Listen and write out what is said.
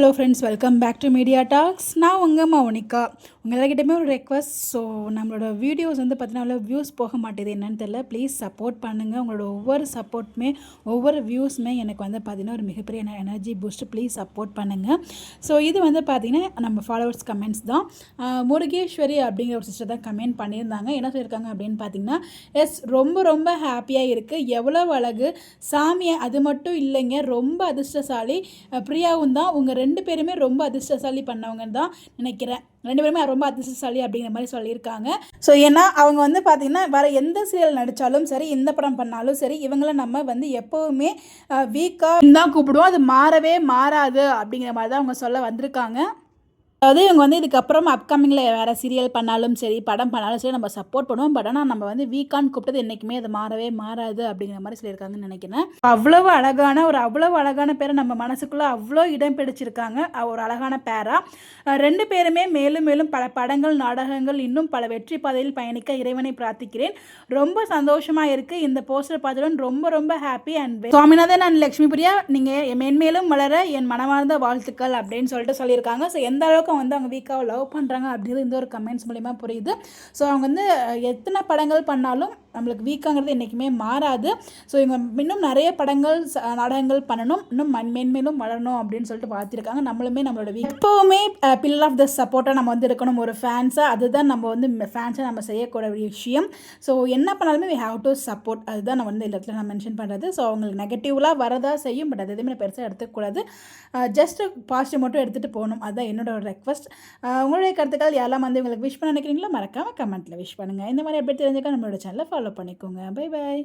Hello friends, welcome back to media talks. நான் உங்கள் மௌனிகா. உங்கள் எல்லாருக்கிட்டையுமே ஒரு ரெக்வஸ்ட். ஸோ நம்மளோட வீடியோஸ் வந்து பார்த்தீங்கன்னா வியூஸ் போக மாட்டேது, என்னன்னு தெரியல. ப்ளீஸ் சப்போர்ட் பண்ணுங்கள். உங்களோட ஒவ்வொரு சப்போர்ட்டுமே, ஒவ்வொரு வியூஸுமே எனக்கு வந்து பார்த்திங்கன்னா ஒரு மிகப்பெரிய எனர்ஜி பூஸ்ட்டு. ப்ளீஸ் சப்போர்ட் பண்ணுங்கள். ஸோ இது வந்து பார்த்திங்கன்னா நம்ம ஃபாலோவர்ஸ் கமெண்ட்ஸ் தான். முருகேஸ்வரி அப்படிங்கிற ஒரு சிஸ்டர் தான் கமெண்ட் பண்ணியிருந்தாங்க. என்ன சொல்லியிருக்காங்க அப்படின்னு பார்த்தீங்கன்னா, ரொம்ப ரொம்ப ஹாப்பியாக இருக்குது, எவ்வளோ அழகு சாமியை, அது மட்டும் இல்லைங்க, ரொம்ப அதிர்ஷ்டசாலி பிரியாவும் தான். உங்கள் 2 பேருமே ரொம்ப அதிர்ஷ்டசாலி பண்ணவங்கன்னு தான் நினைக்கிறேன். 2 பேருமே ரொம்ப அதிர்ஷ்டசாலி அப்படிங்கிற மாதிரி சொல்லியிருக்காங்க. ஸோ ஏன்னா அவங்க வந்து பார்த்திங்கன்னா வேறு எந்த சீரியல் நடித்தாலும் சரி, எந்த படம் பண்ணாலும் சரி, இவங்கள நம்ம வந்து எப்போவுமே வீக்காக தான் கூப்பிடுவோம். அது மாறவே மாறாது அப்படிங்கிற மாதிரி தான் அவங்க சொல்ல வந்திருக்காங்க. அதாவது இவங்க வந்து இதுக்கப்புறம் அப்கமிங்கில் வேறு சீரியல் பண்ணாலும் சரி, படம் பண்ணாலும் சரி, நம்ம சப்போர்ட் பண்ணுவோம். பட் ஆனால் நம்ம வந்து வீக்கான்னு கூப்பிட்டது என்றைக்குமே அது மாறவே மாறாது அப்படிங்கிற மாதிரி சொல்லியிருக்காங்கன்னு நினைக்கிறேன். அவ்வளவு அழகான பேரை நம்ம மனசுக்குள்ளே அவ்வளோ இடம் பிடிச்சிருக்காங்க. ஒரு அழகான பேராக 2 பேருமே மேலும் மேலும் பல படங்கள், நாடகங்கள், இன்னும் பல வெற்றி பாதையில் பயணிக்க இறைவனை பிரார்த்திக்கிறேன். ரொம்ப சந்தோஷமாக இருக்குது. இந்த போஸ்டர் பார்த்ததுடன் ரொம்ப ரொம்ப happy. And Swaminathan and Lakshmi Priya, நீங்கள் மென்மேலும் வளர என் மனமார்ந்த வாழ்த்துக்கள் அப்படின்னு சொல்லியிருக்காங்க. ஸோ எந்த அளவுக்கு வந்து அவங்க வீக்காக லவ் பண்ணுறாங்க அப்படிங்கிறது இந்த ஒரு கமெண்ட்ஸ் மூலிமா புரியுது. ஸோ அவங்க வந்து எத்தனை படங்கள் பண்ணாலும் நம்மளுக்கு வீக்காங்கிறது என்றைக்குமே மாறாது. ஸோ இவங்க இன்னும் நிறைய படங்கள், நாடகங்கள் பண்ணணும், இன்னும் மென்மேலும் வளரணும் அப்படின்னு சொல்லிட்டு பார்த்துருக்காங்க. நம்மளுமே நம்மளோட எப்போவுமே பில்லர் ஆஃப் த சப்போர்ட்டாக நம்ம வந்து இருக்கணும் ஒரு ஃபேன்ஸாக. அதுதான் நம்ம வந்து ஃபேன்ஸாக நம்ம செய்யக்கூடிய விஷயம். ஸோ என்ன பண்ணாலுமே வி ஹாவ் டு சப்போர்ட். அதுதான் நான் வந்து இந்த இடத்துல நான் மென்ஷன் பண்ணுறது. ஸோ அவங்களுக்கு நெகட்டிவ்லாம் வரதா செய்யும், பட் அது எதுவுமே பெருசாக எடுத்துக்கூடாது. ஜஸ்ட் பாசிட்டிவ் மட்டும் எடுத்துகிட்டு போகணும். அதுதான் என்னோட ஒரு ரெக்வஸ்ட். உங்களுடைய கருத்துக்கள் யாரெல்லாம் வந்து உங்களுக்கு விஷ் பண்ண நினைக்கிறீங்களோ மறக்காமல் கமெண்ட்டில் விஷ் பண்ணுங்கள். இந்த மாதிரி எப்படி தெரிஞ்சுக்க நம்மளோட சேனலை ஃபாலோ பண்ணிக்கோங்க. Bye bye.